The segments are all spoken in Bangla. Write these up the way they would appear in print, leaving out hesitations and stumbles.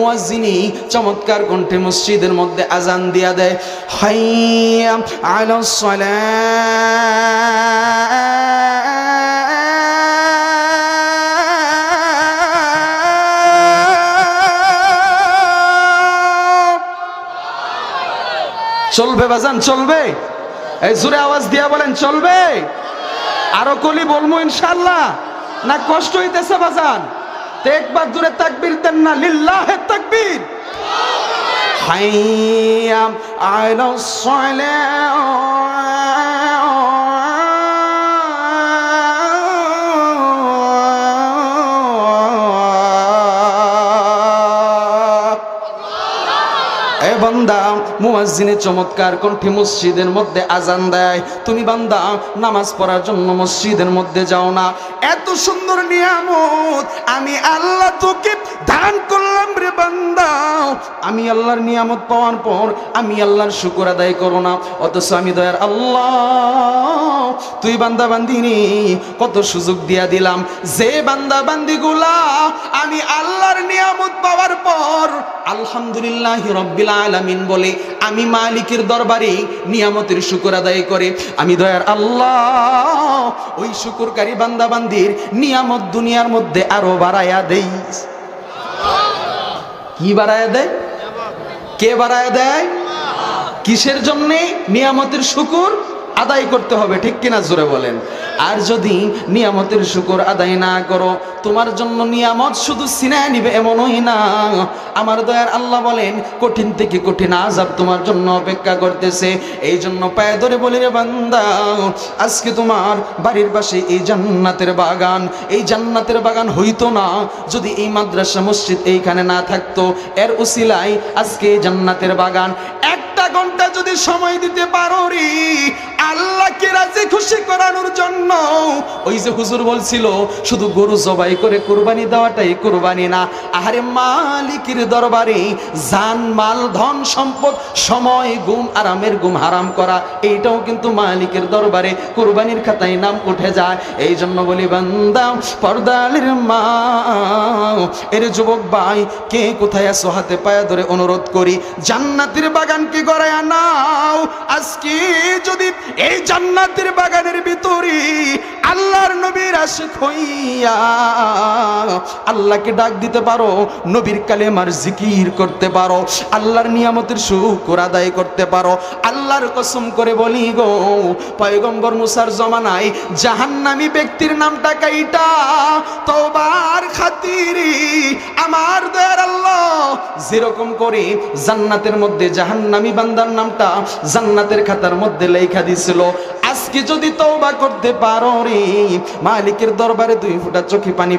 মুয়াজ্জিনি চমৎকার কণ্ঠে মসজিদের মধ্যে আজান দিয়া দেয়, হাইয়া আলাস সালাহ। চলবে বাজান, চলবে? এই জোরে আওয়াজ দিয়া বলেন চলবে? আরো কলি বলবো ইনশাআল্লাহ? না কষ্ট হইতেছে বাজান? তো একবার জোরে তাকবীর দেন না, লিল্লাহে তাকবীর। হাইয়া আলাস সালাহ। বান্দা, মুয়াজ্জিনে চমৎকার কণ্ঠে মসজিদের মধ্যে আজান দেয়, তুমি বান্দা নামাজ পড়ার জন্য মসজিদের মধ্যে যাও না। এত সুন্দর নিয়ামত আমি আল্লাহ তোকে দান করলাম রে বান্দা, আমি আল্লাহর নিয়ামত পাওয়ার পর আমি আল্লাহর শুকর আদায় করো না। অথচ আমি দয়ার আল্লাহ তুই বান্দা বান্দিনি কত সুযোগ দিয়া দিলাম, যে বান্দা বান্দিগুলা আমি আল্লাহর নিয়ামত পাওয়ার পর আলহামদুলিল্লাহ রাব্বিল আলামিন বলে আমি মালিকের দরবারে নিয়ামতের শুকর আদায় করে, আমি দয়ার আল্লাহ ওই শুকরকারী বান্দা বান্দির নিয়ামত দুনিয়ার মধ্যে আরো বাড়ায়া দেই। কি বাড়ায়া দেয়? কে বাড়ায়া দেয়? কিসের জন্য? নিয়ামতের শুকর আদায় করতে হবে, ঠিক কিনা জোরে বলেন। আর যদি নিয়ামতের শুকর আদায় না করো, তোমার জন্য নিয়ামত শুধু ছিনায় নিবে এমনই না, আমার দয়ার আল্লাহ বলেন কঠিন থেকে কঠিন আযাব তোমার জন্য অপেক্ষা করতেছে। এই জন্য পায়ে ধরে বলি রে বান্দা, আজকে তোমার বাড়ির পাশে এই জান্নাতের বাগান, এই জান্নাতের বাগান হইতো না যদি এই মাদ্রাসা মসজিদ এইখানে না থাকতো। এর উসিলায় আজকে জান্নাতের বাগান একটা ঘন্টা যদি সময় দিতে পারো রে আল্লাহকে রাজি খুশি করানোর জন্য। ওই যে হুজুর বলছিল শুধু গরু জবাই করে কুরবানি দেওয়াটাই কুরবানি না, আহারে মালিকের দরবারে জান মাল ধন সম্পদ সময় গুম আরামের গুম হারাম করা, এইটাও কিন্তু মালিকের দরবারে কুরবানির খাতায় নাম উঠে যায়। এই জন্য বলি বান্দা, পর্দালের মা, এর যুবক ভাই কে কোথায় আছো হাতে পায়ে ধরে অনুরোধ করি জান্নাতের বাগানকে গড়ায়া নাও। আজকে যদি এই জান্নাতের বাগানের ভিতরে আল্লাহর নবীর আশিক হইয়া আল্লাহকে ডাক দিতে পারো, নবীর কালেমার জিকির করতে পারো, আল্লাহর নিয়ামতের শুকর আদায় করতে পারো, আল্লাহর কসম করে বলি গো, পয়গম্বর মুসার জমানায় জাহান্নামী ব্যক্তির নামটা কাইটা তওবার খাতিরে আমার দয়ার আল্লাহ যেরকম করে জান্নাতের মধ্যে জাহান্নামী বান্দার নামটা জান্নাতের খাতার মধ্যে লেখা দিছিল, আজকে যদি তওবা করতে পারো রে মালিকের দরবারে 2 ফোঁটা চোখে পানি,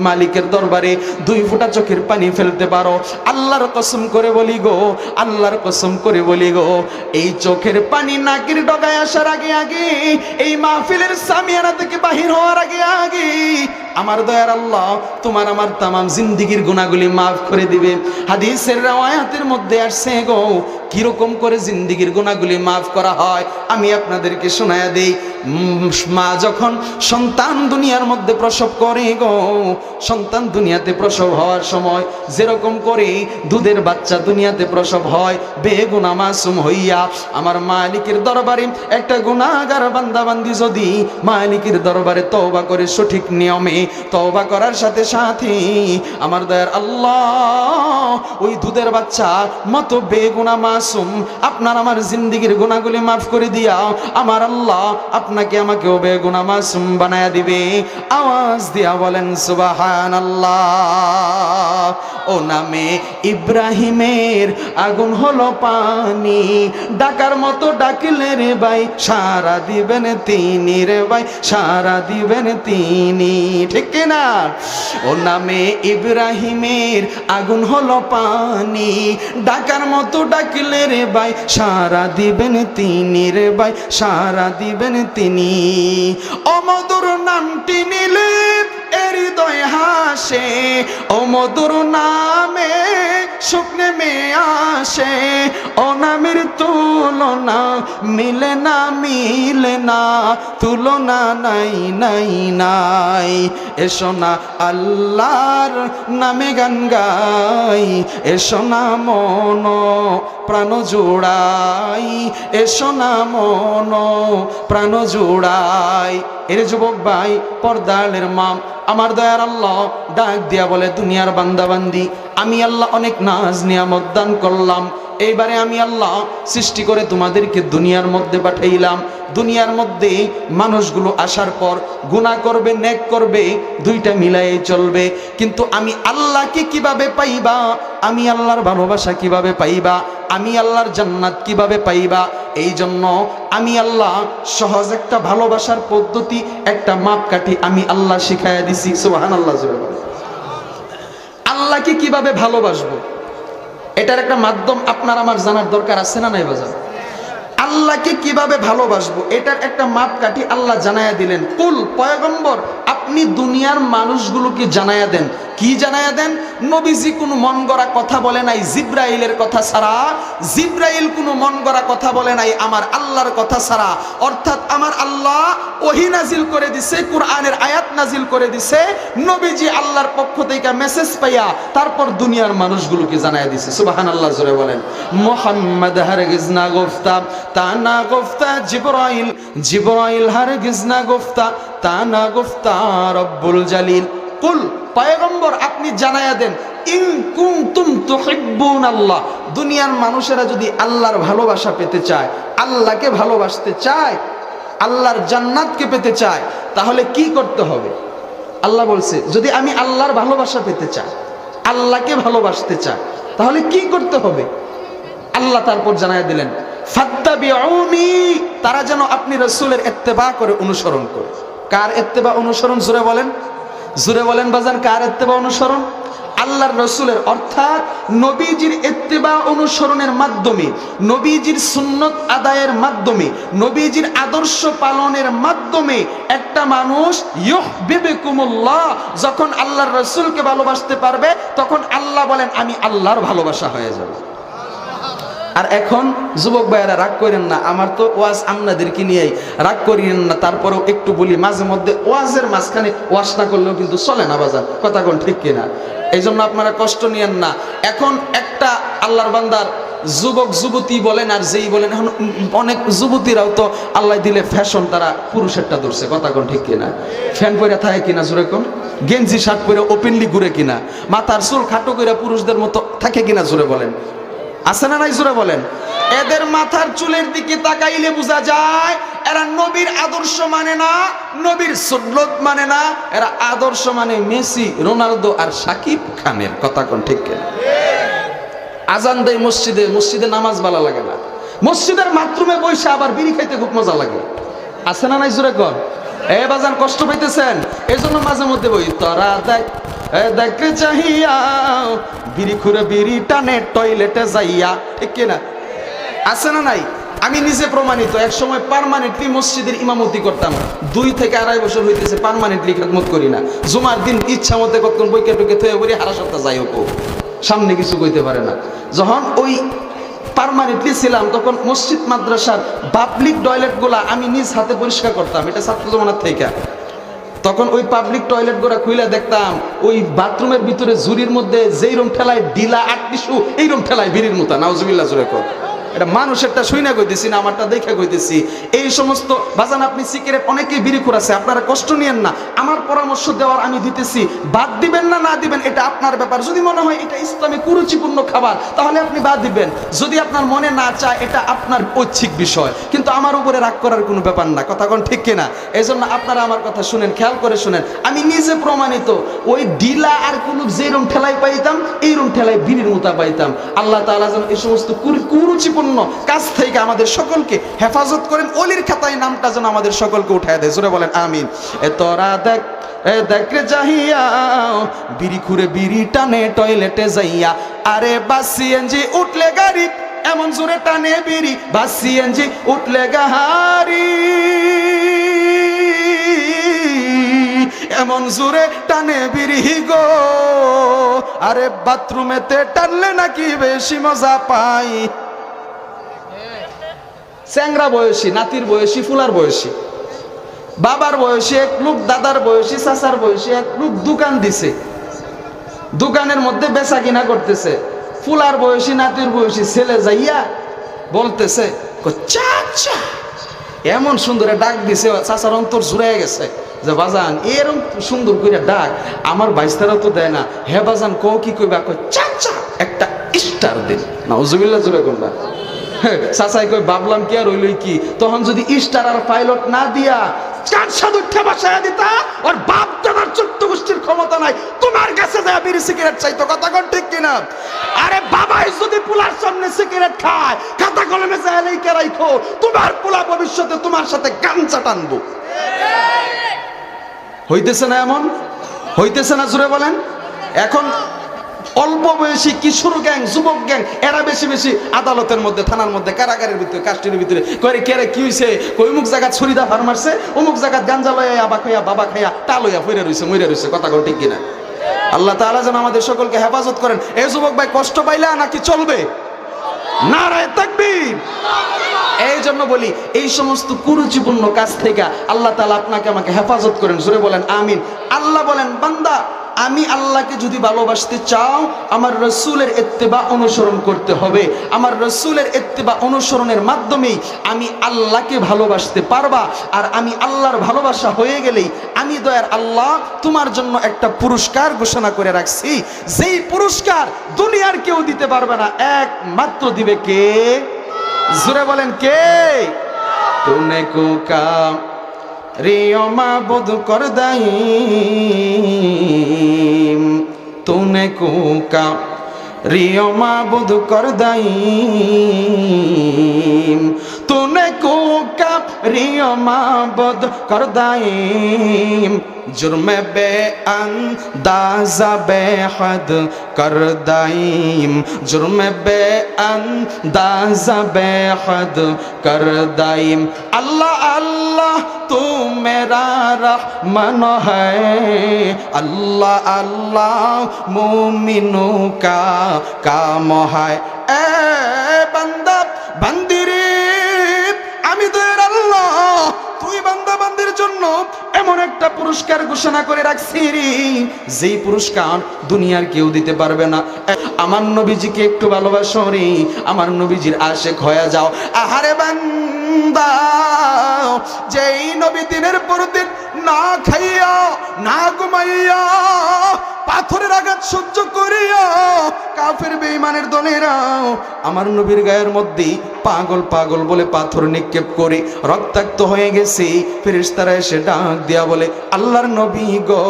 মালিকের দরবারে 2 ফোঁটা চোখের পানি ফেলতে পারো, আল্লাহর কসম করে বলি গো, আল্লাহর কসম করে বলি গো, এই চোখের পানি নাকের ডগায় আসার আগে আগে, এই মাহফিলের সামিয়ানা থেকে বাহির হওয়ার আগে আগে আমার দয়ার আল্লাহ তোমার আমার তামাম জিন্দেগীর গুনাহগুলি মাফ করে দিবে। হাদিসের রওয়ায়াতের মধ্যে আসছে গো কিরকম করে জিন্দেগীর গুনাহগুলি মাফ করা হয় আমি আপনাদেরকে শোনায়া দেই। মা যখন সন্তান দুনিয়ার মধ্যে প্রসব করে গো, সন্তান দুনিয়াতে প্রসব হওয়ার সময় যেরকম করে দুধের বাচ্চা দুনিয়াতে প্রসব হয় বেগুনাহ মাসুম হইয়া, আমার মালিকের দরবারে একটা গুনাহগার বান্দা বান্দি যদি মালিকের দরবারে তওবা করে সঠিক নিয়মে তওবা করার সাথে সাথে আমার দয়ার আল্লাহ ওই দুধের বাচ্চা মতো বেগুনাহ মাসুম আপনার আমার জিন্দেগীর গুনাহগুলি মাফ করে দিয়া আমার আল্লাহ আপনাকে আমাকেও বেগুনাহ মাসুম বানায়া দিবে। আওয়াজ দিয়া বলেন সুবহানাল্লাহ। ও নামে ইব্রাহিমের আগুন হলো পানি, ডাকার মতো ডাকলে রে ভাই সারা দিবেন তিনি, রে ভাই সারা দিবেন তিনি, ঠিক না? ও নামে ইব্রাহিমের আগুন হলো পানি, ডাকার মতো ডাকলে রে ভাই সারা দিবেন তিনি, রে ভাই সারা দিবেন তিনি। ও মধুর নামটি নিলে হৃদয় হাসে, ও মধুর নামে সুখ নেমে পাশে ও নামের তুলনা মিলে না মিলে না, তুলনা নাই নাই নাই। এসো না আল্লাহর নামে গান গাই, এসো না মন প্রাণ জোড়াই, এসো না মন প্রাণ জোড়াই। এরে যুবক ভাই, পর্দালের মা, আমার দয়ার আল্লাহ ডাক দিয়া বলে, দুনিয়ার বান্দাবান্দি, আমি আল্লাহ অনেক নাজ নিয়ামত দান করলাম, এইবারে আমি আল্লাহ সৃষ্টি করে তোমাদেরকে দুনিয়ার মধ্যে পাঠাইলাম। দুনিয়ার মধ্যে মানুষগুলো আসার পর গুনাহ করবে, নেক করবে, দুইটা মিলাই চলবে। কিন্তু আমি আল্লাহকে কিভাবে পাইবা, আমি আল্লাহর ভালোবাসা কিভাবে পাইবা, আমি আল্লাহর জান্নাত কিভাবে পাইবা, এই জন্য আমি আল্লাহ সহজ একটা ভালোবাসার পদ্ধতি, একটা মাপকাঠি আমি আল্লাহ শিখাইয়া দিছি। সুবহানাল্লাহ। আল্লাহকে কিভাবে ভালোবাসবো, এটার একটা মাধ্যম আপনার আমার জানার দরকার আছে না নাই বাজার? আল্লাহকে কিভাবে ভালোবাসবো এটার একটা মাপকাঠি আল্লাহ জানায়া দিলেন। কুল, পয়গম্বর, আপনি দুনিয়ার মানুষগুলোকে জানায়া দেন। কি জানায়া দেন? নবীজি কোনো মন গড়া কথা বলে নাই জিব্রাইলের কথা ছাড়া, জিব্রাইল কোনো মন গড়া কথা বলে নাই আমার আল্লাহর কথা ছাড়া। অর্থাৎ আমার আল্লাহ ওহী নাজিল করে দিছে, কোরআনের আয়াত নাজিল করে দিছে, নবীজি আল্লাহর পক্ষ থেকে মেসেজ পাইয়া তারপর দুনিয়ার মানুষগুলোকে জানায়া দিছে। সুবহানাল্লাহ জোরে বলেন। মুহাম্মদ হারগিজ না গফতা তা না গফতা জিব্রাইল, জিব্রাইল হারগিজ না গফতা তা না গফতা রব্বুল জালিল। কুল, পয়গম্বর, আপনি জানায়া দেন, ইন কুনতুম তুহিব্বুনাল্লাহ, দুনিয়ার মানুষেরা যদি আল্লাহর ভালোবাসা পেতে চায়, আল্লাহকে ভালোবাসতে চায়, আল্লাহর জান্নাতকে পেতে চায়, তাহলে কি করতে হবে? আল্লাহ বলছে, যদি আমি আল্লাহর ভালোবাসা পেতে চাই, আল্লাহকে ভালোবাসতে চাই, তাহলে কি করতে হবে? আল্লাহ তারপর জানায়া দিলেন, ফাত্তাবিউনি, তারা যেন আপনি রাসূলের ইত্তেবা করে, অনুসরণ করে। কার ইত্তেবা অনুসরণ? জোরে বলেন, জোরে বলেন বাজান, কার ইত্তেবা অনুসরণ? আল্লাহর রাসূলের। অর্থাৎ নবীজির ইত্তেবা অনুসরণের মাধ্যমে, নবীজির সুন্নত আদায়ের মাধ্যমে, নবীজির আদর্শ পালনের মাধ্যমে একটা মানুষ ইউহিব্বুকুমুল্লাহ, যখন আল্লাহর রাসূলকে ভালোবাসতে পারবে, তখন আল্লাহ বলেন আমি আল্লাহর ভালোবাসা হয়ে যাবে। আর এখন যুবক ভাইয়েরা রাগ করেন না, আমার তো ওয়াজ আপনাদেরকে নিয়েই, রাগ করিয়েন না, তারপরেও একটু বলি, মাঝে মধ্যে ওয়াজের মাঝখানে ওয়াজ না করলেও কিন্তু চলে না বাজার, কথা কোন ঠিক কিনা? এই জন্য আপনারা কষ্ট নিয়েন না। এখন একটা আল্লাহর বান্দার যুবক যুবতী বলেন আর যেই বলেন, এখন অনেক যুবতীরাও তো আল্লাহ দিলে ফ্যাশন, তারা পুরুষেরটা ধরছে, কথা কোন ঠিক কিনা? ফ্যান পরে থাকে কিনা জোরে কোন, গেঞ্জি শার্ট পরে ওপেনলি ঘুরে কিনা, মাথার চুল খাটো করে পুরুষদের মতো থাকে কিনা জোরে বলেন, আছে না নাই জোরে বলেন? এদের মাথার চুলের দিকে তাকাইলে বোঝা যায় এরা নবীর আদর্শ মানে না, নবীর সুন্নত মানে না, এরা আদর্শ মানে মেসি, রোনালদো আর সাকিব খানের, কথা কোন ঠিক কিনা? আজান দেয় মসজিদে, মসজিদে নামাজ ভালো লাগে না, মসজিদের বাথরুমে বসে আবার বিড়ি খাইতে খুব মজা লাগে, আছে না নাই জোরে কর? এ বাজান কষ্ট পাইতেছেন, এই জন্য মাঝে মধ্যে বই, তোরা দেখ দেখে চাহিয়া বিড়ি খুঁড়ে বিড়ি টানে টয়লেটে যাইয়া, ঠিক কিনা? আছে না নাই? আমি নিজে প্রমাণিত, এক সময় পার্মানেন্টলি মসজিদের ইমামতি করতাম, 2 থেকে 2.5 বছর হইতেছে পার্মানেন্টলি খেদমত করি না। জুমার দিন ইচ্ছা মতে কতক্ষণ বইকে টুকে থয়ে বলি, হারা সপ্তাহ যাই হোক, সামনে কিছু কইতে পারে না। যখন ওই পার্মানেন্টলি ছিলাম, তখন মসজিদ মাদ্রাসার পাবলিক টয়লেট গুলা আমি নিজ হাতে পরিষ্কার করতাম, এটা ছাত্র জমানার থেকে। তখন ওই পাবলিক টয়লেট গুলা খুলে দেখতাম, ওই বাথরুমের ভিতরে ঝুড়ির মধ্যে যেই রুম ঠেলায় ডিলা 8 টিস্যু, এই রুম ঠেলায় বিড়ির মতো, নাউজুবিল্লাহ জোরে কর। এটা মানুষেরটা শুই না কইতেছি না, আমারটা দেখে কইতেছি। এই সমস্ত বাজান, আপনি সিগারেট, অনেকেই বিড়ি খুঁড়াছে, আপনারা কষ্ট নিয়েন না, আমার পরামর্শ দেওয়ার আমি দিতেছি, বাদ দিবেন না না দিবেন এটা আপনার ব্যাপার। যদি মনে হয় এটা ইসলামে কুরুচিপূর্ণ খাবার, তাহলে আপনি বাদ দিবেন, যদি আপনার মনে না চায় এটা আপনার ঐচ্ছিক বিষয়, কিন্তু আমার উপরে রাগ করার কোনো ব্যাপার না, কথা কোন ঠিক কিনা? এই জন্য আপনারা আমার কথা শুনেন, খেয়াল করে শুনেন, আমি নিজে প্রমাণিত, ওই ডিলা আর কুলুপ যে রুম ঠেলাই পাইতাম, এই রুম ঠেলাই বিড়ির মতো পাইতাম। আল্লাহ তাআলা যেন এই সমস্ত কুরুচিপূর্ণ কাজ থেকে আমাদের সকলকে হেফাজত করেন, ওলির খাতায় নামটা যেন আমাদের সকলকে উঠায় দেয়, জোরে বলেন আমিন। এ তোরা দেখ দেখে যাইয়া বিড়ি খুঁড়ে বিড়ি টানে টয়লেটে যাইয়া, আরে বাস সিএনজি উঠলে গাড়ি এমন জোরে টানে বিড়ি, বাস সিএনজি উঠলে গাড়ি এমন জোরে টানে বিরহি গো, আরে বাথরুমেতে টানলে নাকি বেশি মজা পাই। চ্যাংরা বয়সী, নাতির বয়সী, ফুলার বয়সী, বাবার বয়সী এক লোক, দাদার বয়সী, চাচার বয়সী এক লোক দোকান দিছে, দোকানের মধ্যে বেচা কিনা করতেছে। ফুলার বয়সী, নাতির বয়সী ছেলে যাইয়া বলতেছে, চাচা এমন সুন্দর ডাক দিছে, চাচার অন্তর জুড়ে গেছে যে বাজান এরকম সুন্দর করে ডাক আমার বাইস্তারা তো দেয় না। হে বাজান কও কি কইবা? কই চাচা একটা স্টার দিন। নাউজুবিল্লাহ জুড়ে কোনটা চাচাই কই ভাবলাম কি আর হইলই কি, তখন যদি স্টার আর পাইলট না দিয়া কারসাদ উঠে বসায়া দিতা, ওর বাপ দাদার 14 গোষ্ঠীর ক্ষমতা নাই তোমার কাছে যায় বিড়ি সিগারেট চাইতো। কথা কোন ঠিক কিনা? আরে বাবাই যদি পোলার সামনে সিগারেট খায়, খাতা কলমে যায় লেখা রাখো, তোমার পোলা ভবিষ্যতে তোমার সাথে গাঞ্জা টানবো। হইতেছে না এমন? হইতেছে না জোরে বলেন? এখন অল্প বয়সী কিশোর গ্যাং, যুবক গ্যাং, এরা বেশি বেশি আদালতের মধ্যে, থানার মধ্যে, কারাগারের ভিতরে, কাস্টডির ভিতরে কই কেরে কি হইছে, কই অমুক জায়গা ছুরিদা ফার মারছে, অমুক জায়গা গাঞ্জা লইয়া আবা খাইয়া বাবা খাইয়া টা লইয়া ফিরে রইছে, মইরা রইছে। কথা কোন ঠিক কিনা? আল্লাহ তাআলা যেন আমাদের সকলকে হেফাজত করেন। এই যুবক ভাই কষ্ট পাইলা নাকি চলবে? নারায়ে তাকবীর। এই জন্য বলি এই সমস্ত কুরুচিপূর্ণ কাজ থেকে আল্লাহ তাআলা আপনাকে আমাকে হেফাজত করেন। জোরে বলেন আমিন। আল্লাহ বলেন, বান্দা আমি আল্লাহকে যদি ভালোবাসতে চাও আমার রাসূলের ইত্তেবা অনুসরণ করতে হবে। আমার রাসূলের ইত্তেবা অনুসরণের মাধ্যমেই আমি আল্লাহকে ভালোবাসতে পারবা। আর আমি আল্লাহর ভালোবাসা হয়ে গেলেই আমি দয়ার আল্লাহ তোমার জন্য একটা পুরস্কার ঘোষণা করে রাখছি, যেই পুরস্কার দুনিয়ার কেউ দিতে পারবে না, একমাত্র দিবে কে? জোরে বলেন কে? তুনে কো কাম রিও মাবুদ কর দাইম, তুনে কো কাম রিও মাবুদ কর দাইম, তুনে কো কাম রিও মাবুদ কর দাইম, जुर्म बेअंदाज़ा बेहद कर दाइम, जुर्म बेअंदाज़ा बेहद कर दाइम। अल्लाह अल्लाह तू मेरा रहमान है, अल्लाह अल्लाह मोमिनों का काम है। ए बंदा बंदिरे আমি তোর আল্লাহ, তুই বান্দা বান্দির জন্য এমন একটা পুরস্কার ঘোষণা করে রাখছি রে, যেই পুরস্কার দুনিয়ার কেউ দিতে পারবে না। আমার নবীজিকে একটু ভালোবাসো রে, আমার নবীজির আশিক হয়ে যাও। আহারে বান্দা, যেই নবী দিনের পর দিন না খাইয়া না ঘুমাইয়া পাথরের আঘাত সহ্য করিয়া কাফের বেঈমানের দলেরা আমার নবীর গায়ের মধ্যে পাগল পাগল বলে পাথর নিক্ষেপ করে রক্তাক্ত হয়ে গেছে, ফেরেশতারা এসে ডাক দিয়া বলে, আল্লাহর নবী গো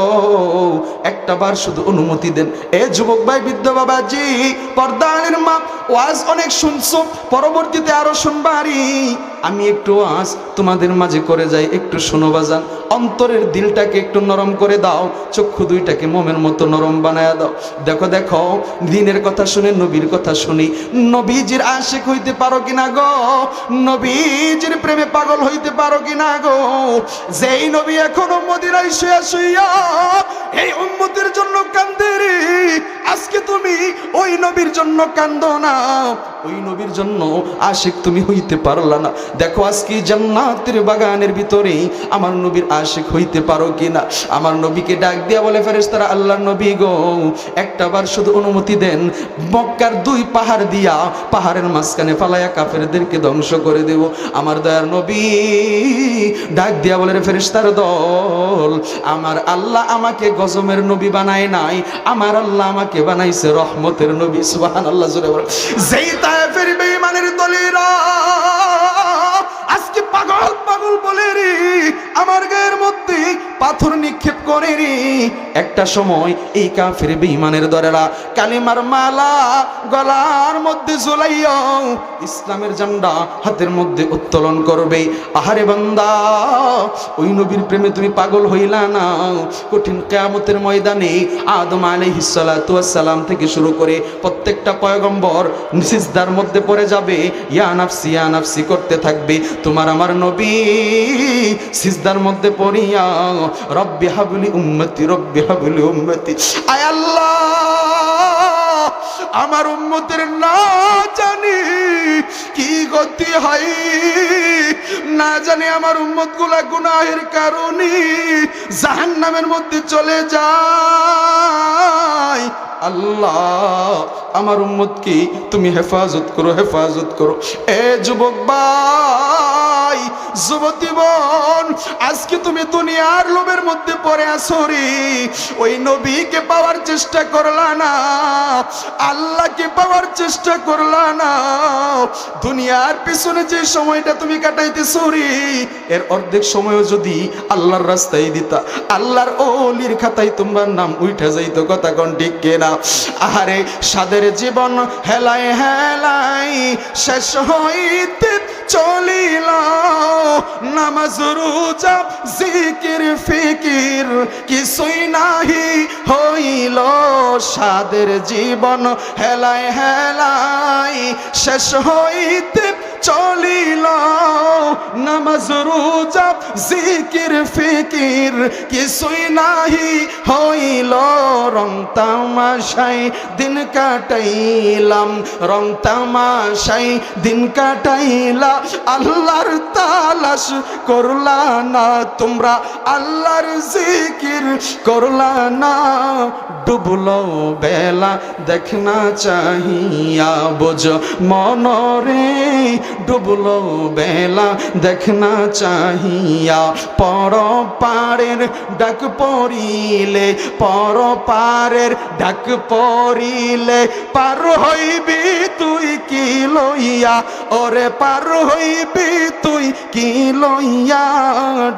একটা বার শুধু অনুমতি দেন। এ যুবক ভাই, বৃদ্ধ বাবাজি, পর্দার মা, ওয়াজ অনেক শুনছো, পরবর্তীতে আরো শুনবারি। আমি একটু ওয়াজ তোমাদের মাঝে করে যাই, একটু শোনো বাজান। অন্তরের দিলটাকে একটু নরম করে দাও, চক্ষু দুইটাকে মোমের মতো নরম বানায়া দাও। দেখো দেখো, দিনের কথা শুনে নবীর কথা শুনি, নবীজির আশিক হইতে পারো কিনা গো? নবীজির প্রেমে পাগল হইতে পারো কিনা গো? যেই নবী এখনো মদিনায় শুয়া শুইয়া এই উম্মতের জন্য কান্দে রে, আজকে তুমি ওই নবীর জন্য কান্দো না, ওই নবীর জন্য আশিক তুমি হইতে পারলা না। দেখো আজকে জান্নাতের বাগানের ভিতরে আমার নবীর আশিক হইতে পারো কিনা? আমার নবীকে ডাক দিয়া বলে, ফেরেশতারা আল্লাহর নবী গো একটা বার শুধু অনুমতি দেন, মক্কার 2 পাহাড় দিয়া পাহাড়ের মাঝখানে ফালাইয়া কাফেরদেরকে ধ্বংস করে দেব। আমার দয়ার নবী ডাক দিয়া বলে, রে ফেরেশতার দল, আমার আল্লাহ আমাকে গজমের নবী বানায় নাই, আমার আল্লাহ আমাকে বানাইছে রহমতের নবী। সুবহানাল্লাহ জোরে বলে। যেই তায়েফের বেঈমানের দলেরা আজকে পাগল পাগল বলে রে আমার গায়ের মধ্যে পাথর নিক্ষেপ করে রে, একটা সময় এই কাফের বেঈমানের দলেরা কালিমার মালা গলার মধ্যে ঝুলাইয়া ইসলামের ঝান্ডা হাতের মধ্যে উত্তোলন করবে। আহারে বান্দা, ওই নবীর প্রেমে তুমি পাগল হইলা না? কঠিন কিয়ামতের ময়দানে আদম আলাইহিস সালাতু ওয়াস সালাম থেকে শুরু করে প্রত্যেকটা পয়গম্বর সিজদার মধ্যে পড়ে যাবে, ইয়া নাফসি করতে থাকবে। তোমার আমার নবী সিজদার মধ্যে পড়িয়া রব্বি হাবলি উম্মতি, রব্বি হাবলি উম্মতি। আয় আল্লাহ, আমার উম্মতের না জানি কি গতি হয়, না জানি আমার উম্মত গুলা গুনাহের কারণে জাহান্নামের মধ্যে চলে যায়। আল্লাহ, আমার উম্মতকে তুমি হেফাজত করো, হেফাজত করো। এ যুবক ভাই, যুবতী বোন, আজকে তুমি দুনিয়ার লোভের মধ্যে পড়ে আছো রে। ওই নবীকে পাওয়ার চেষ্টা করলা না, আল্লাহকে পাওয়ার চেষ্টা করলা না। দুনিয়ার পিছনে যে সময়টা তুমি কাটাইতেছো রে, এর অর্ধেক সময়ও যদি আল্লাহর রাস্তায় দিতা, আল্লাহর ওলির খাতায় তোমার নাম উঠা যাইতো। কথা কোন ঠিক কিনা? আরে সাদের জীবন হেলাই হেলাই শেষ হইতে চলিল, নামাজ রোজা জিকির ফিকির কিছুই নাহি হইল। সাদের জীবন হেলাই হেলাই শেষ হইতে চলিল, নামাজ রোজা জিকির ফিকির কিছুই নাহি হইল। রং তামাশাই দিন কাটাইলাম, রং তামাশাই দিন কাটাইলা, আল্লাহর তালাশ করলা না তোমরা, আল্লাহর জিকির করলা না। ডুবলো বেলা দেখনা চাহিয়া, বোঝ মনরে ডুবলো বেলা দেখনা চাহিয়া। পর পারের ডাক পড়িলে, পর পারের ডাক পড়িলে, পার হইবি তুই কি লইয়া, ওরে পার হইবি তুই কি লইয়া।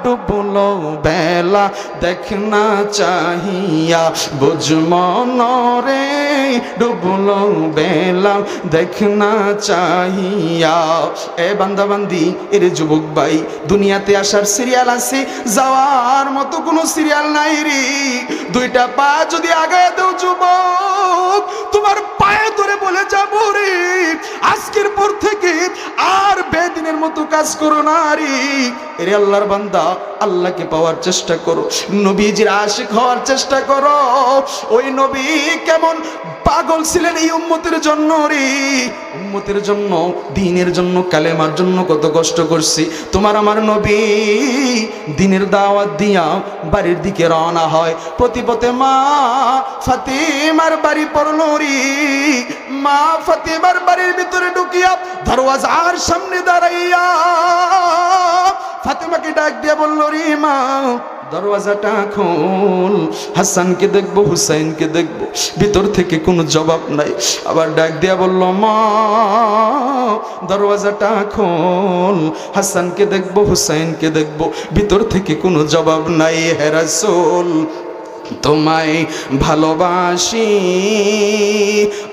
ডুবলো বেলা দেখনা চাহিয়া, বুঝ মনরে ডুবলো বেলা দেখনা চাহিয়া। এ বান্দা বান্দি, এর যুবক ভাই, দুনিয়াতে আসার সিরিয়াল আছে, যাওয়ার মতো কোনো সিরিয়াল নাই রে। দুইটা পা যদি আগায় দাও যুবক, তোমার পায়ে ধরে বলে যাবো রে, আজকের পর থেকে আর বেদিনের মতো কাজ করো না রে। এরে আল্লাহর বান্দা, আল্লাহকে পাওয়ার চেষ্টা করো, নবীজির আশিক হওয়ার চেষ্টা করো। ওই নবী কেমন পাগল ছিলেন এই উম্মতের জন্য রে, উম্মতের জন্য, দ্বীনের জন্য, কালেমার জন্য কত কষ্ট করছি। তোমার আমার নবী দ্বীনের দাওয়াত দিয়া বাড়ির দিকে রওনা হয়। প্রতিপথে মা ফাতিমার বাড়ি পড়লো রে। মা ফাতিমার বাড়ির ভিতরে ঢুকিয়া দরওয়াজার সামনে দাঁড়াইয়া ফাতিমাকে ডাক দিয়া বলল, রে মা দরওয়াজাটা খোল, হাসানকে দেখবো, হুসাইনকে দেখবো। ভিতর থেকে কোনো জবাব নাই। আবার ডাক দিয়া বলল, মা দরওয়াজাটা খোল, হাসানকে দেখবো, হুসাইনকে দেখবো। ভিতর থেকে কোনো জবাব নাই। হে রাসূল, তোমায় ভালোবাসি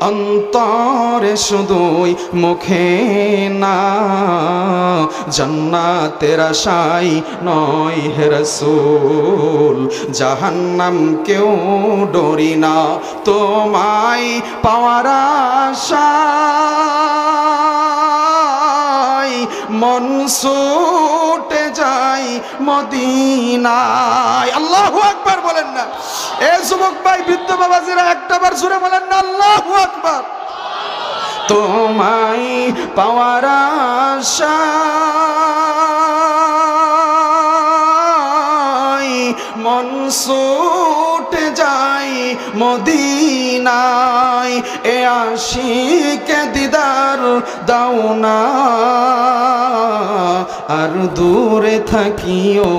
অন্তরে শুধুই মুখে না, জান্নাতের আশায় নয় হে রাসূল, জাহান্নাম কেউ ডরি না, তোমায় পাওয়ার আশায় মন ছুটে যায় মদিনায়। আল্লাহু আকবার বলেন না? এ যুবক ভাই, বৃদ্ধ বাবাজিরা একটাবার জোরে বলেন না আল্লাহু আকবার। তোমায় পাওয়ার আশায় মন ছুটে যায় মদিনায়, এ আশিকে দিদার দাও না, আর দূরে থাকিও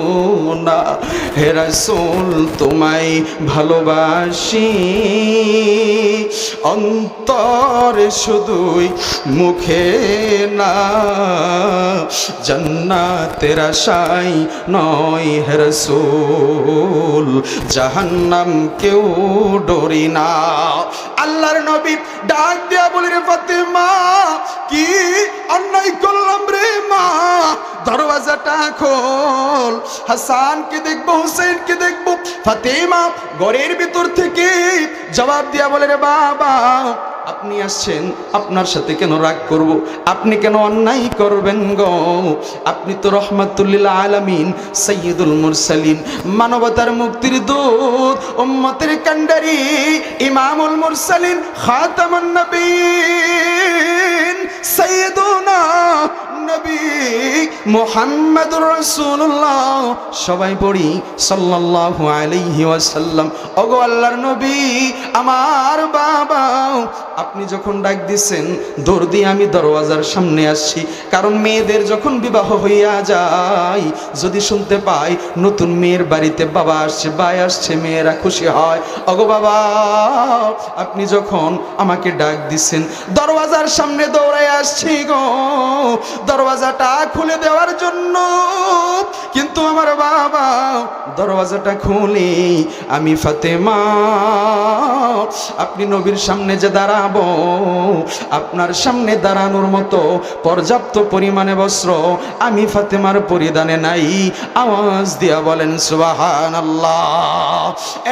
না। হে রাসূল, তোমায় ভালোবাসি অন্তরে শুধুই মুখে না, জান্নাতের আশায় নয় হে রাসূল, জাহান্নাম কেউ ডরি না। আল্লাহর নবী ডাক দিয়া বলি, রে ফাতিমা, কি অন্যায় করলাম রে মা, দরওয়াজাটা খোল, হাসানকে দেখবো, হুসাইনকে দেখবো, ফাতেমা ঘরের ভিতর থেকে জবাব দিয়া বলে, রে বাবা, আপনি আসছেন, আপনার সাথে কেন রাগ করব? আপনি কেন অন্যায় করবেন গো? আপনি তো রহমাতুল্লিল আলামিন, সাইয়্যিদুল মুরসালিন, মানবতার মুক্তির দূত, উম্মতের কান্ডারি, ইমামুল মুরসালিন, খাতামুন নবীন, সাইয়্যিদুনা নবী মুহাম্মাদুর রাসূলুল্লাহ। সবাই পড়ি সাল্লাল্লাহু আলাইহি ওয়াসাল্লাম। ওগো আল্লাহর নবী, আমার বাবা, আপনি যখন ডাক দিছেন দৌড় দিয়ে আমি দরওয়াজার সামনে আসছি, কারণ মেয়েদের যখন বিবাহ হইয়া যায়, যদি শুনতে পাই নতুন মেয়ের বাড়িতে বাবা আসছে, ভাই আসছে, মেয়েরা খুশি হয়। ওগো বাবা, আপনি যখন আমাকে ডাক দিছেন দরওয়াজার সামনে দৌড়ায় আসছি গো, দরওয়াজাটা খুলে দেওয়ার জন্য। কিন্তু আমার বাবা দরওয়াজাটা খুলে আমি ফাতেমা, আপনি নবীর সামনে যে দাঁড়াবো, আপনার সামনে দাঁড়ানোর মতো পর্যাপ্ত পরিমাণে বস্ত্র আমি ফাতেমার পরিধানে নাই। আওয়াজ দিয়া বলেন সুবহানাল্লাহ।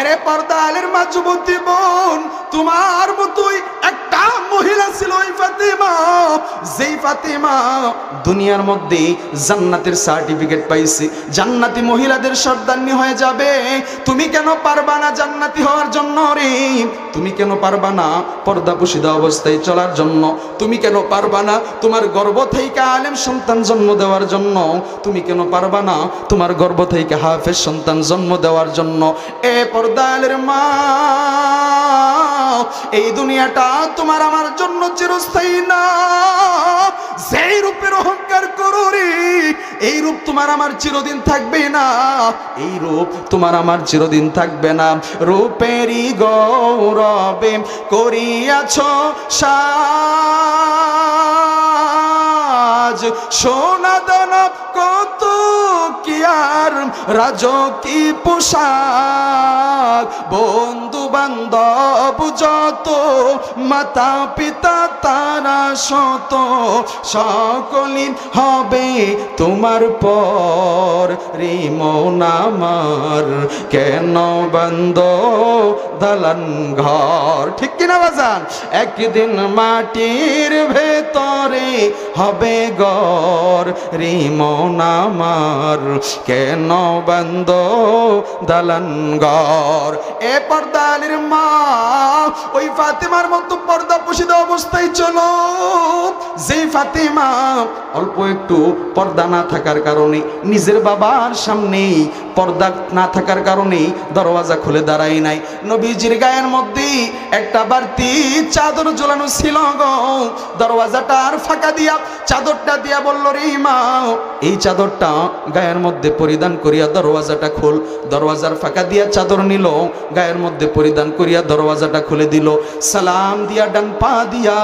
এরে পর্দা আলের মা, যুবতী বোন, তোমার মতোই একটা মহিলা ছিল ওই ফাতেমা, যেই ফাতেমা দুনিয়ার মধ্যে জান্নাতের সার্টিফিকেট পাইছে, জান্নাতি মহিলাদের সর্দারনি হয়ে যাবে। তুমি কেন পারবা না জান্নাতি হওয়ার জন্য রে? তুমি কেন পারবা না পর্দা পুশিদা অবস্থায় চলার জন্য? তুমি কেন পারবা না তোমার গর্ভ থেকে আলেম সন্তান জন্ম দেওয়ার জন্য? তুমি কেন পারবা না তোমার গর্ভ থেকে হাফেজ সন্তান জন্ম দেওয়ার জন্য? এ পর্দা আলের মা, এই দুনিয়াটা তোমার আমার জন্য চিরস্থায়ী না। যেই রূপের অহংকার করো রে, এই রূপ তোমার আমার চিরদিন থাকবে না, এই রূপ তোমার আমার চিরদিন থাকবে না। রূপেরই গৌরবে করিয়াছ সাজ, সোনা দানা কত কি আর রাজকী পোশাক, বন্ধু বান্ধব যত, মাতা পিতা তারা শত, সকলই হবে তোমার পর। রে মন আমার, কেন বান্দ দালান ঘর? ঠিক কিনা বাজান? একদিন মাটির ভেতরে হবে ঘর। রে মন আমার, কেন বান্দ দালান ঘর? এ পর্দালের মা, ওই ফাতেমার মতো পর্দা পুশিদা অবস্থায় চলো, যেই ফাতেমা অল্প একটু পর্দা না থাকার কারণে, নিজের বাবার সামনে পর্দা না থাকার কারণে দরওয়াজা খুলে দাঁড়াই নাই। নবীজির গায়ের মধ্যে একটা বাড়তি চাদর ঝোলানো ছিল গো, দরওয়াজাটা আর ফাঁকা দিয়া চাদরটা দিয়া বলল, রে মা, এই চাদরটা গায়ের মধ্যে পরিধান করিয়া দরওয়াজাটা খোল। দরওয়াজার ফাঁকা দিয়া চাদর নিল, গায়ের মধ্যে পরিধান করিয়া দরওয়াজাটা খুলে দিল। সালাম দিয়া ডান পা দিয়া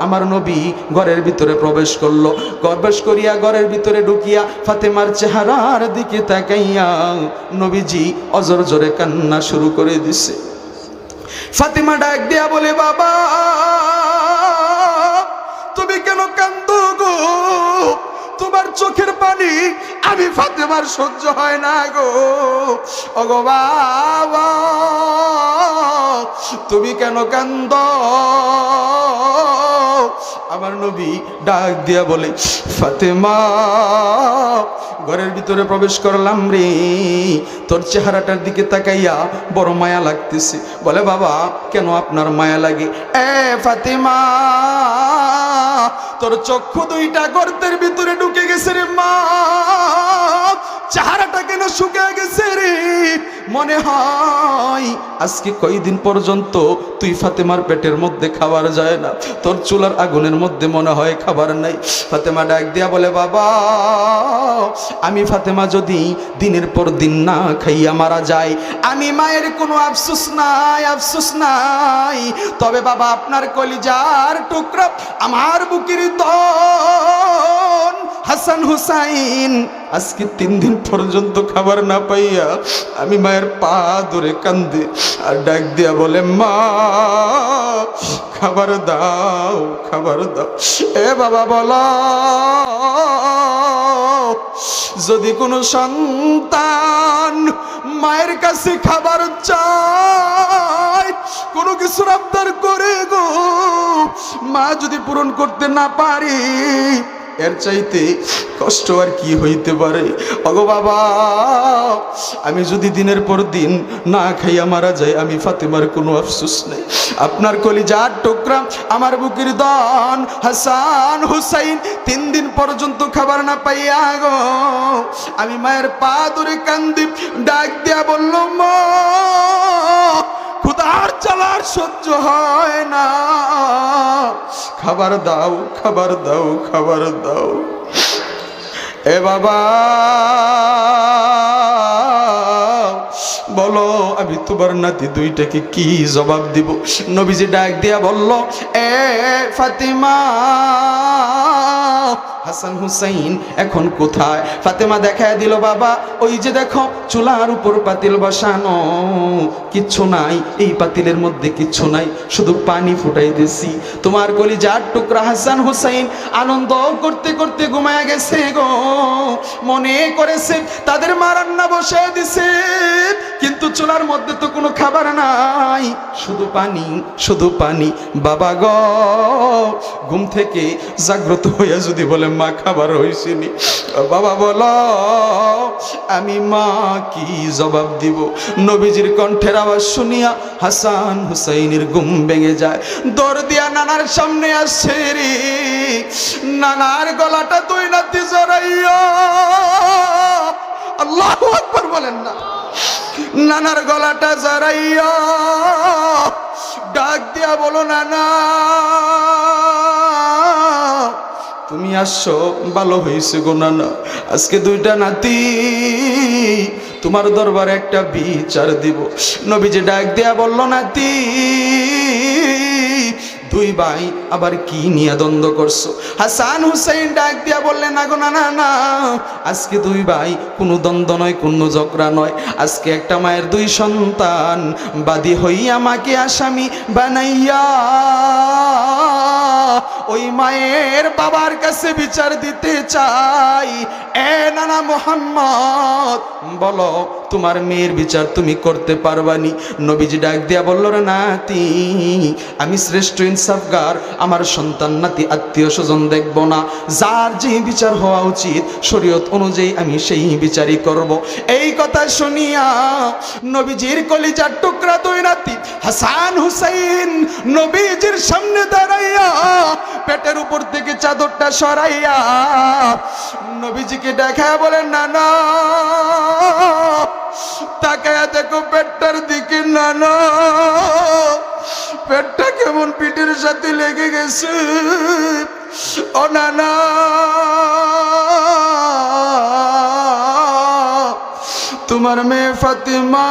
আমার নবী ঘরের ভিতরে প্রবেশ করলো। প্রবেশ করিয়া ঘরের ভিতরে ঢুকিয়া ফাতেমার চেহারার দিকে তাকাইয়া নবীজি অজর জোরে কান্না শুরু করে দিছে। ফাতেমা ডাক দিয়া বলে, বাবা, তুমি কেন কান্দো গো? তোমার চোখের পানি আমি ফাতেমার সহ্য হয় না গো। ওগো বাবা, তুমি কেন কান্দো? আমার নবী ডাক দিয়া বলে, ফাতেমা, ঘরের ভিতরে প্রবেশ করলাম রে, তোর চেহারাটার দিকে তাকাইয়া বড় মায়া লাগতেছে। বলে, বাবা, কেন আপনার মায়া লাগে? এ ফাতেমা, তোর চক্ষু দুইটা গর্তের ভিতরে ঢুকে গেছে রে মা, চেহারাটা কেন শুকিয়ে গেছে রে? মনে হয় আজকে কয়দিন পর্যন্ত তুই ফাতেমার পেটের মধ্যে খাবার যায় না, তোর চুলার আগুনের মধ্যে মনে হয় খাবার নাই। ফাতেমা ডাক দিয়া বলে, বাবা, আমি ফাতেমা যদি দিনের পর দিন না খাইয়া মারা যায়, আমি মায়ের কোনো আফসোস নাই, আফসোস নাই। তবে বাবা, আপনার কলিজার টুকরা, আমার বুকের ধন, হাসান হুসাইন আজকে 3 দিন পর্যন্ত খাবার না পাইয়া আমি মায়ের পা ধরে কান্দে আর ডাক দিয়া বলে, মা খাবার দাও, খাবার দাও। এ বাবা বলো, যদি কোনো সন্তান মায়ের কাছে খাবার চায়, কোনো কিছু আবদার করে গো, মা যদি পূরণ করতে না পারে, এর চাইতে কষ্ট আর কি হইতে পারে? ওগো বাবা, আমি যদি দিনের পর দিন না খাইয়া মারা যাই, আমি ফাতেমার কোনো আফসোস নেই। আপনার কলিজার টুকরা, আমার বুকের দন হাসান হুসাইন 3 দিন পর্যন্ত খাবার না পাইয়া গো, আমি মায়ের পা ধরে কান্দি, ডাক দিয়া বলল, মা ক্ষুধার জ্বালার সহ্য হয় না, খাবার দাও, খাবার দাও, খাবার দাও। এ বাবা বলো, আমি তোমার নাতি দুইটাকে কি জবাব দিব? নবীজি ডাক দিয়া বলল, এ ফাতেমা, হাসান হুসাইন এখন কোথায়? ফাতেমা দেখায় দিল, বাবা ওই যে দেখো চুলার উপর পাতিল বসানো, কিচ্ছু নাই, এই পাতিলের মধ্যে কিচ্ছু নাই, শুধু পানি ফুটাই দিছি। তোমার কলিজার টুকরা হাসান হুসাইন আনন্দ করতে করতে ঘুমায় গেছে গো, মনে করেছে তাদের মা রান্না বসে দিছে, কিন্তু চুলার মধ্যে তো কোনো খাবার নাই, শুধু পানি, শুধু পানি। বাবা গো, ঘুম থেকে জাগ্রত হইয়া যদি বলে, মা খাবার হইছেনি, বাবা বলো আমি মা কি জবাব দিব? নবীজির কণ্ঠের আওয়াজ শুনিয়া হাসান হুসাইনের ঘুম ভেঙে যায়, দৌড় দিয়া নানার সামনে আসছে রে, নানার গলাটা দুই নাতি জড়াইয়া, আল্লাহু আকবার বলেন না, নানার গলাটা জড়াইয়া ডাক দিয়া বলো, নানা তুমি আসছো, ভালো হয়েছে গো নানা, আজকে দুইটা নাতি তোমার দরবারে একটা বিচার দিব। নবীজি ডাক দিয়া বলল, নাতি দুই ভাই আবার কি নিয়ে দ্বন্দ্ব করছো? হাসান হুসাইন ডাক দিয়া বললেন, না গো না না না, আজকে দুই ভাই কোনো দ্বন্দ্ব নয়, কোনো ঝগড়া নয়, আজকে একটা মায়ের 2 সন্তান বাদী হইয়া মাকে আসামি বানাইয়া ওই মায়ের বাবার কাছে বিচার দিতে চাই। এ নানা মোহাম্মদ, বলো তোমার মেয়ের বিচার তুমি করতে পারবানি? নবীজি ডাক দিয়া বলল, রে নাতি, আমি শ্রেষ্ঠ ইনসাফগার, আমার সন্তান নাতি আত্মীয় স্বজন দেখব না, যার যে বিচার হওয়া উচিত শরীয়ত অনুযায়ী আমি সেই বিচারই করব। এই কথা শুনিয়া নবীজির কলিজার টুকরা 2 নাতি হাসান হুসাইন নবীজির সামনে দাঁড়াইয়া পেটের উপর থেকে চাদরটা সরাইয়া নবীজিকে দেখা বলেন, নানা তাকায়া দেখো পেটটার দিকে, নানা পেটটা কেমন পিঠের সাথে লেগে গেছে, ও নানা তোমার মেয়ে ফাতেমা,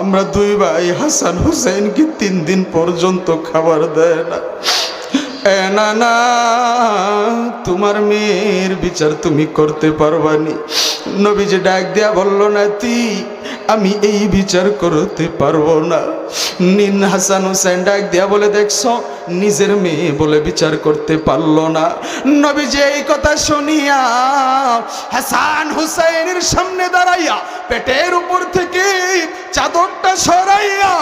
আমরা 2 ভাই হাসান হুসাইনকে 3 দিন পর্যন্ত খাবার দেয় না। এ নানা, তোমার মেয়ের বিচার তুমি করতে পারবানি? নবীজি ডাক দিয়া বলল, নাতি আমি এই বিচার করতে পারবো না। নিন হাসান হুসাইন ডাক দিয়া বলে, দেখছো নিজের মেয়ে বলে বিচার করতে পারলো না। নবীজি এই কথা শুনিয়া হাসান হুসাইনের সামনে দাঁড়াইয়া পেটের উপর থেকে চাদরটা সরাইয়া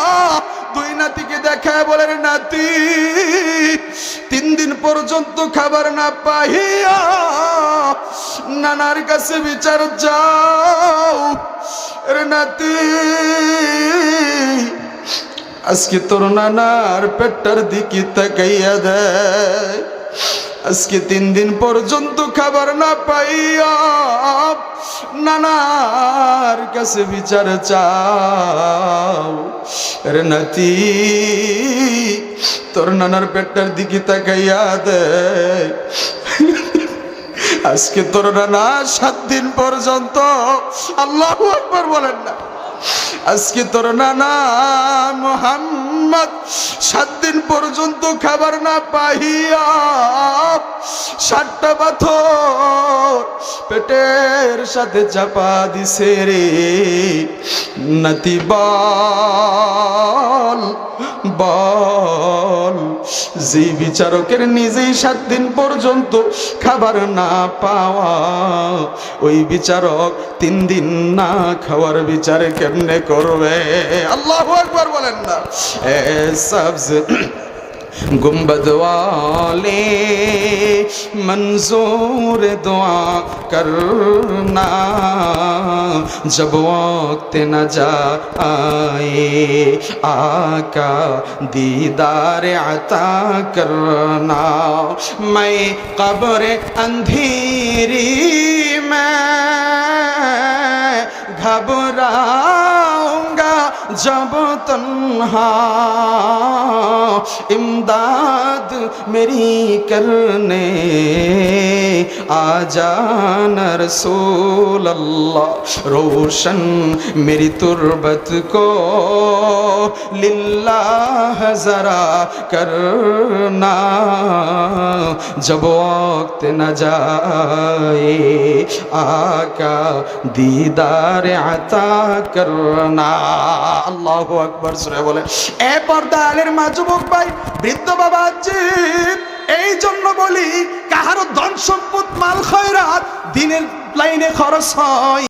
2 নাতিকে দেখায় বলে, নাতি 3 দিন পর্যন্ত খাবার না পাইয়া নানার কাছে বিচার যাও। রে নাতি, আজকে তোর নানার পেটটার দিকে তাকাইয়া দেয়, আজকে 3 দিন পর্যন্ত খাবার না পাইয়া নানার কাছে বিচার চাও। রে নাতি, তোর নানার পেটটার দিকে তাকাইয়া দেয়, আজকে তোর নানা 7 দিন পর্যন্ত, আল্লাহু আকবার বলেন না, আজকে তোর নানা মুহাম্মদ মুহাম্মদ 7 দিন পর্যন্ত খাবার না পাইয়া 7টা পাথর পেটের সাথে চাপা দিছে রে নাতি বল বল যে বিচারকের নিজেই 7 দিন পর্যন্ত খাবার না পাওয়া ওই বিচারক 3 দিন না খাওয়ার বিচার কেমনে করবে? আল্লাহু আকবার বলেন না। এ সবজ गुंबद वाले मंजूर दुआ करना जब वक्त न जाए आका दीदार अता करना मैं कब्र अंधेरी में घबराऊंगा जब तन्हा इमदाद मेरी करने आ जाना रसूल अल्लाह रोशन मेरी तुरबत को लिल्लाह जरा करना जब वक्त न जाए आका दीदार अता करना। আল্লাহু আকবার জোরে বলেন। এ পর্দার মা যুবক ভাই বৃদ্ধ বাবা জি, এই জন্য বলি কাহারো ধন সম্পদ মাল খয়রাত দিনের লাইনে খরচ হয়।